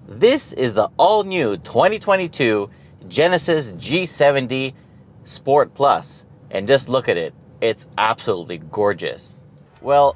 This is the all-new 2022 Genesis G70 Sport Plus, and just look at it. It's absolutely gorgeous. Well,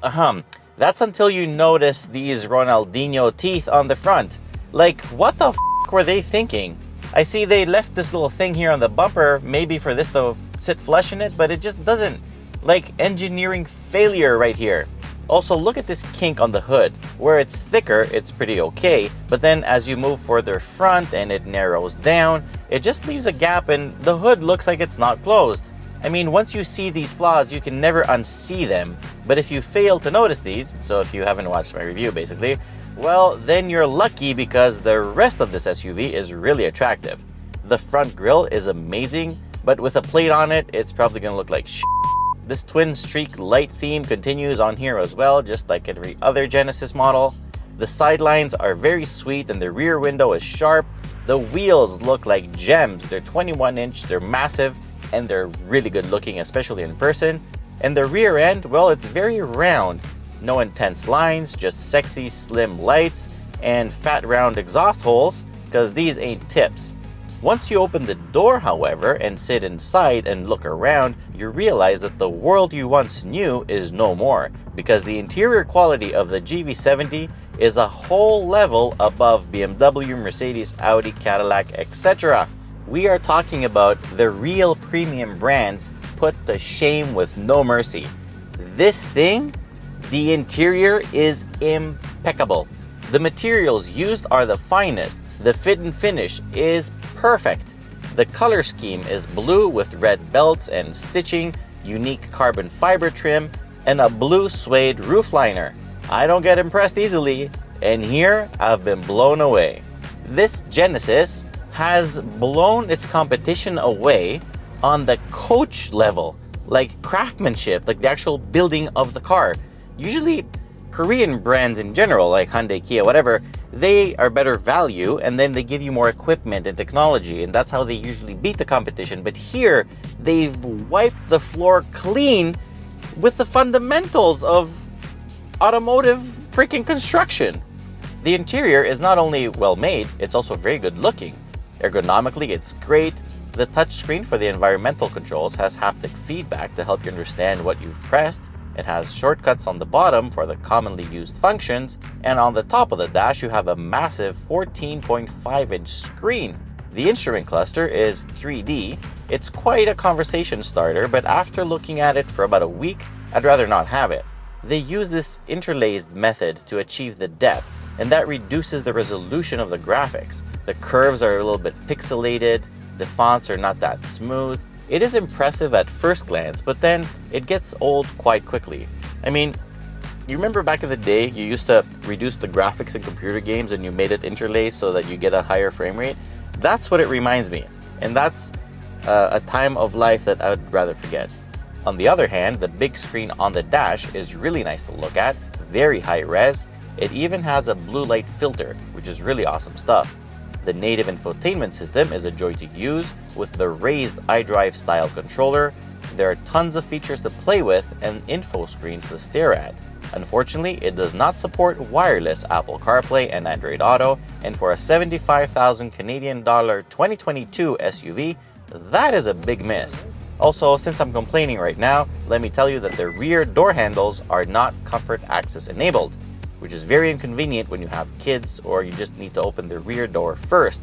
that's until you notice these Ronaldinho teeth on the front. Like, what the f*** were they thinking? I see they left this little thing here on the bumper, maybe for this to sit flush in it, but it just doesn't. Like, engineering failure right here. Also, look at this kink on the hood. Where it's thicker, it's pretty okay, but then as you move further front and it narrows down, it just leaves a gap and the hood looks like it's not closed. I mean, once you see these flaws, you can never unsee them, but if you fail to notice these, so if you haven't watched my review basically, well, then you're lucky because the rest of this SUV is really attractive. The front grille is amazing, but with a plate on it, it's probably gonna look like shit. This twin streak light theme continues on here as well, just like every other Genesis model. The sidelines are very sweet and the rear window is sharp. The wheels look like gems. They're 21-inch, they're massive, and they're really good looking, especially in person. And the rear end, well, it's very round. No intense lines, just sexy slim lights and fat round exhaust holes, because these ain't tips. Once you open the door, however, and sit inside and look around, you realize that the world you once knew is no more, because the interior quality of the GV70 is a whole level above BMW, Mercedes, Audi, Cadillac, etc. We are talking about the real premium brands put to shame with no mercy. This thing, the interior is impeccable. The materials used are the finest. The fit and finish is perfect. The color scheme is blue with red belts and stitching, unique carbon fiber trim, and a blue suede roof liner. I don't get impressed easily, and here I've been blown away. This Genesis has blown its competition away on the coach level, like craftsmanship, like the actual building of the car. Usually, Korean brands in general, like Hyundai, Kia, whatever, they are better value and then they give you more equipment and technology, and that's how they usually beat the competition. But here, they've wiped the floor clean with the fundamentals of automotive freaking construction. The interior is not only well made, it's also very good looking. Ergonomically, it's great. The touchscreen for the environmental controls has haptic feedback to help you understand what you've pressed. It has shortcuts on the bottom for the commonly used functions, and on the top of the dash you have a massive 14.5-inch screen. The instrument cluster is 3D. It's quite a conversation starter, but after looking at it for about a week, I'd rather not have it. They use this interlaced method to achieve the depth, and that reduces the resolution of the graphics. The curves are a little bit pixelated, the fonts are not that smooth. It is impressive at first glance, but then it gets old quite quickly. I mean, you remember back in the day, you used to reduce the graphics in computer games and you made it interlaced so that you get a higher frame rate? That's what it reminds me, and that's a time of life that I would rather forget. On the other hand, the big screen on the dash is really nice to look at, very high res. It even has a blue light filter, which is really awesome stuff. The native infotainment system is a joy to use with the raised iDrive style controller. There are tons of features to play with and info screens to stare at. Unfortunately, it does not support wireless Apple CarPlay and Android Auto, and for a 75,000 Canadian dollar 2022 SUV, that is a big miss. Also, since I'm complaining right now, let me tell you that the rear door handles are not comfort access enabled, which is very inconvenient when you have kids or you just need to open the rear door first.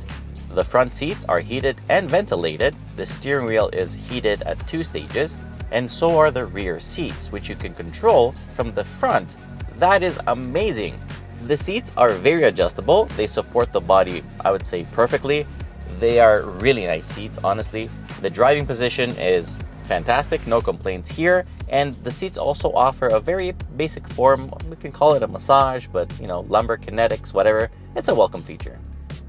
The front seats are heated and ventilated. The steering wheel is heated at 2 stages, and so are the rear seats, which you can control from the front. That is amazing. The seats are very adjustable. They support the body, I would say, perfectly. They are really nice seats, honestly. The driving position is fantastic, no complaints here, and the seats also offer a very basic form. We can call it a massage, but lumbar kinetics, whatever. It's a welcome feature.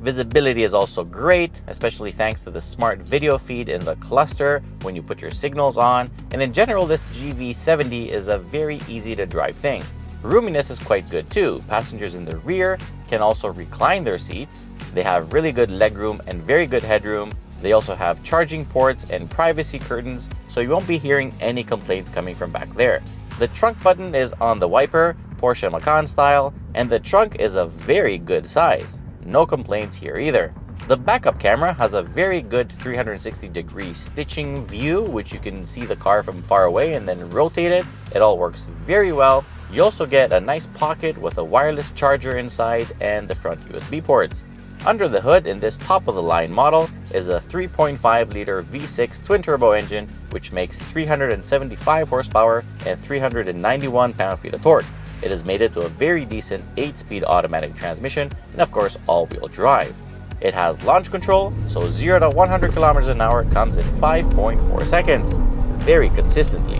Visibility is also great, especially thanks to the smart video feed in the cluster when you put your signals on, and in general this GV70 is a very easy to drive thing. Roominess is quite good too. Passengers in the rear can also recline their seats. They have really good legroom and very good headroom. They also have charging ports and privacy curtains, so you won't be hearing any complaints coming from back there. The trunk button is on the wiper, Porsche Macan style, and the trunk is a very good size. no complaints here either. The backup camera has a very good 360-degree stitching view, which you can see the car from far away and then rotate it. It all works very well. You also get a nice pocket with a wireless charger inside and the front USB ports. Under the hood in this top-of-the-line model is a 3.5-liter V6 twin-turbo engine, which makes 375 horsepower and 391 pound-feet of torque. It is mated to a very decent 8-speed automatic transmission and, of course, all-wheel drive. It has launch control, so 0 to 100 kilometers an hour comes in 5.4 seconds, very consistently.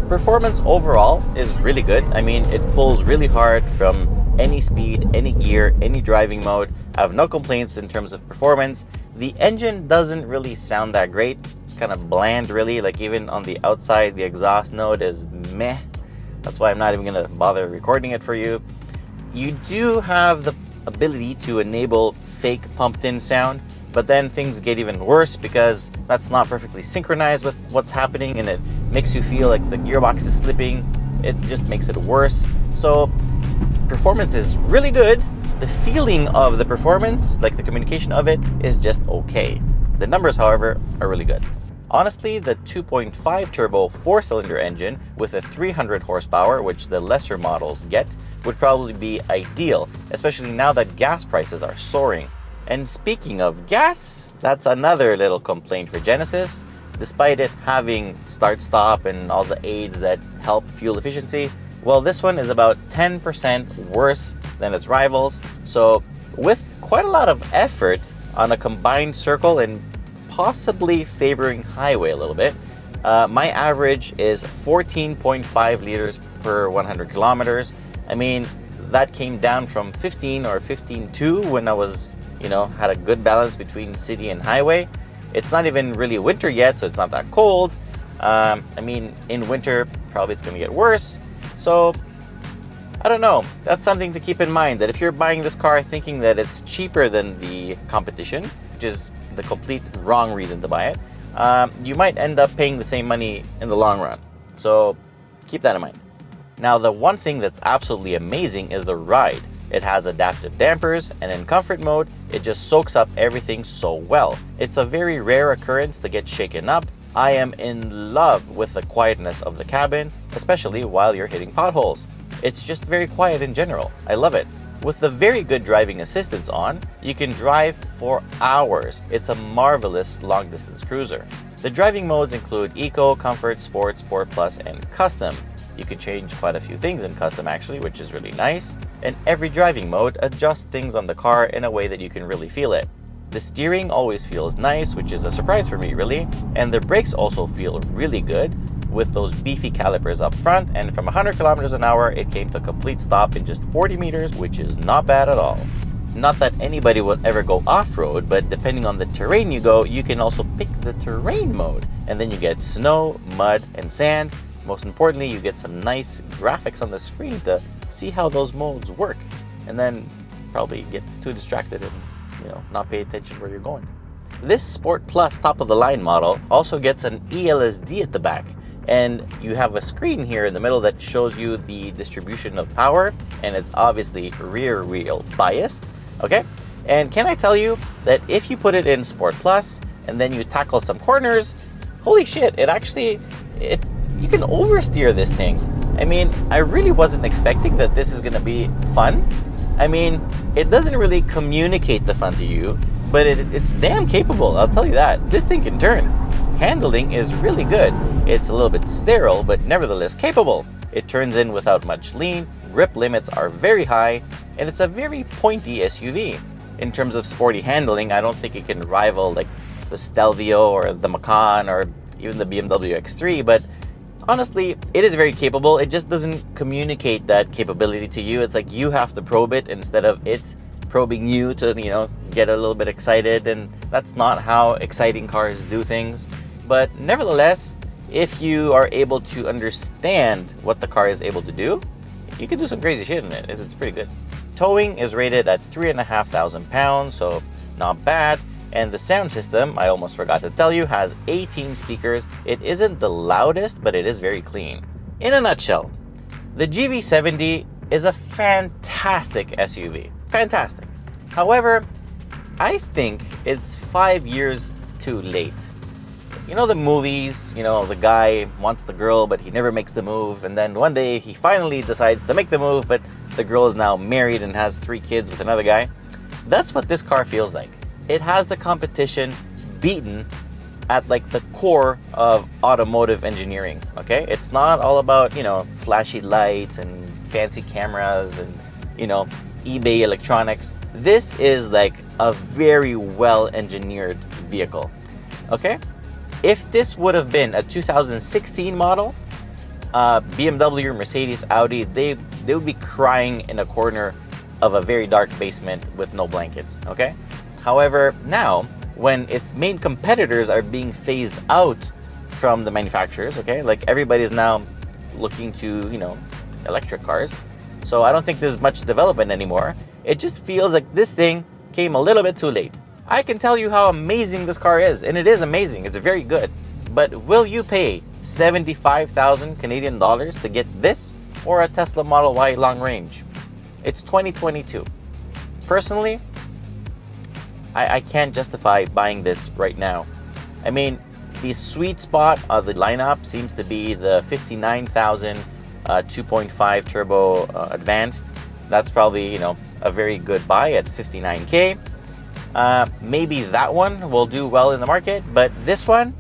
Performance overall is really good. I mean, it pulls really hard from any speed, any gear, any driving mode. I have no complaints in terms of performance. The engine doesn't really sound that great. It's kind of bland, really. Like, even on the outside, the exhaust note is meh. That's why I'm not even going to bother recording it for you. You do have the ability to enable fake pumped-in sound, but then things get even worse because that's not perfectly synchronized with what's happening, and it makes you feel like the gearbox is slipping. It just makes it worse. So performance is really good. The feeling of the performance, like the communication of it, is just okay. The numbers, however, are really good. Honestly, the 2.5 turbo 4-cylinder engine with a 300 horsepower, which the lesser models get, would probably be ideal, especially now that gas prices are soaring. And speaking of gas, that's another little complaint for Genesis. Despite it having start-stop and all the aids that help fuel efficiency, well, this one is about 10% worse than its rivals. So with quite a lot of effort on a combined circle and possibly favoring highway a little bit, my average is 14.5 liters per 100 kilometers. I mean, that came down from 15 or 15.2 when I was, had a good balance between city and highway. It's not even really winter yet, so it's not that cold. I mean, in winter, probably it's going to get worse. So, I don't know. That's something to keep in mind, that if you're buying this car thinking that it's cheaper than the competition, which is the complete wrong reason to buy it, you might end up paying the same money in the long run. So, keep that in mind. Now, the one thing that's absolutely amazing is the ride. It has adaptive dampers, and in comfort mode, it just soaks up everything so well. It's a very rare occurrence to get shaken up. I am in love with the quietness of the cabin, especially while you're hitting potholes. It's just very quiet in general. I love it. With the very good driving assistance on, you can drive for hours. It's a marvelous long-distance cruiser. The driving modes include Eco, Comfort, Sport, Sport Plus, and Custom. You can change quite a few things in Custom actually, which is really nice. And every driving mode adjusts things on the car in a way that you can really feel it. The steering always feels nice, which is a surprise for me really. And the brakes also feel really good with those beefy calipers up front. And from 100 kilometers an hour, it came to a complete stop in just 40 meters, which is not bad at all. Not that anybody will ever go off-road, but depending on the terrain you go, you can also pick the terrain mode. And then you get snow, mud, and sand. Most importantly, you get some nice graphics on the screen to see how those modes work, and then probably get too distracted and not pay attention where you're going. This Sport Plus top-of-the-line model also gets an ELSD at the back, and you have a screen here in the middle that shows you the distribution of power, and it's obviously rear wheel biased. Okay, and can I tell you that if you put it in Sport Plus and then you tackle some corners, holy shit, you can oversteer this thing. I mean, I really wasn't expecting that this is gonna be fun. I mean, it doesn't really communicate the fun to you, but it's damn capable, I'll tell you that. This thing can turn. Handling is really good. It's a little bit sterile, but nevertheless capable. It turns in without much lean, grip limits are very high, and it's a very pointy SUV. In terms of sporty handling, I don't think it can rival like the Stelvio or the Macan or even the BMW X3, but honestly, it is very capable. It just doesn't communicate that capability to you. It's like you have to probe it instead of it probing you to, get a little bit excited. And that's not how exciting cars do things. But nevertheless, if you are able to understand what the car is able to do, you can do some crazy shit in it. It's pretty good. Towing is rated at 3,500 pounds, so not bad. And the sound system, I almost forgot to tell you, has 18 speakers. It isn't the loudest, but it is very clean. In a nutshell, the GV70 is a fantastic SUV. Fantastic. However, I think it's 5 years too late. You know the movies, the guy wants the girl, but he never makes the move. And then one day he finally decides to make the move, but the girl is now married and has 3 kids with another guy. That's what this car feels like. It has the competition beaten at like the core of automotive engineering, okay? It's not all about, flashy lights and fancy cameras and, eBay electronics. This is like a very well engineered vehicle, okay? If this would have been a 2016 model, BMW, Mercedes, Audi, they would be crying in a corner of a very dark basement with no blankets, okay? However, now, when its main competitors are being phased out from the manufacturers, okay? Like everybody's now looking to, electric cars. So I don't think there's much development anymore. It just feels like this thing came a little bit too late. I can tell you how amazing this car is, and it is amazing. It's very good. But will you pay 75,000 Canadian dollars to get this or a Tesla Model Y long range? It's 2022. Personally, I can't justify buying this right now. I mean, the sweet spot of the lineup seems to be the 59,000 2.5 turbo advanced. That's probably, a very good buy at 59K. Maybe that one will do well in the market, but this one,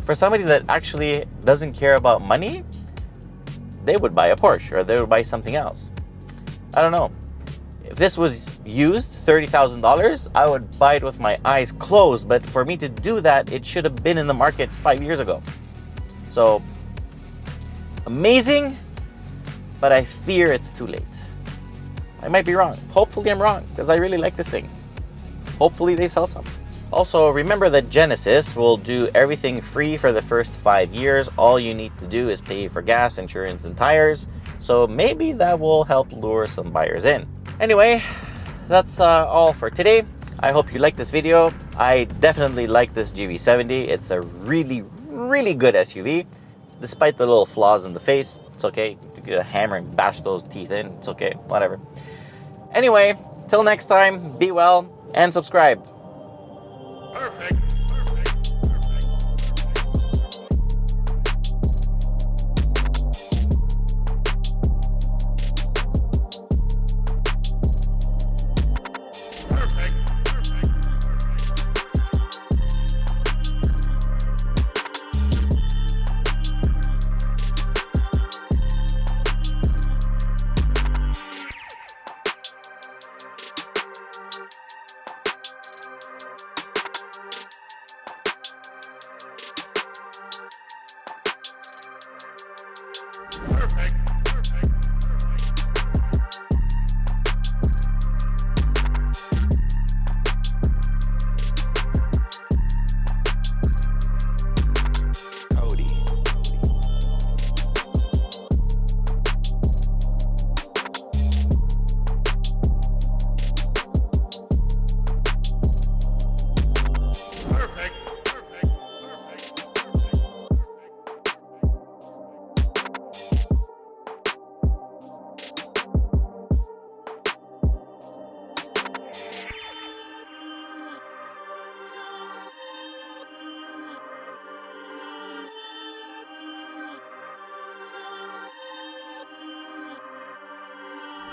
for somebody that actually doesn't care about money, they would buy a Porsche or they would buy something else. I don't know. If this was used, $30,000, I would buy it with my eyes closed. But for me to do that, it should have been in the market 5 years ago. So, amazing, but I fear it's too late. I might be wrong. Hopefully I'm wrong, because I really like this thing. Hopefully they sell some. Also, remember that Genesis will do everything free for the first 5 years. All you need to do is pay for gas, insurance, and tires. So maybe that will help lure some buyers in. Anyway, that's all for today. I hope you liked this video. I definitely like this GV70. It's a really, really good SUV. Despite the little flaws in the face, it's okay. To get a hammer and bash those teeth in, it's okay. Whatever. Anyway, till next time, be well and subscribe. Perfect. Perfect.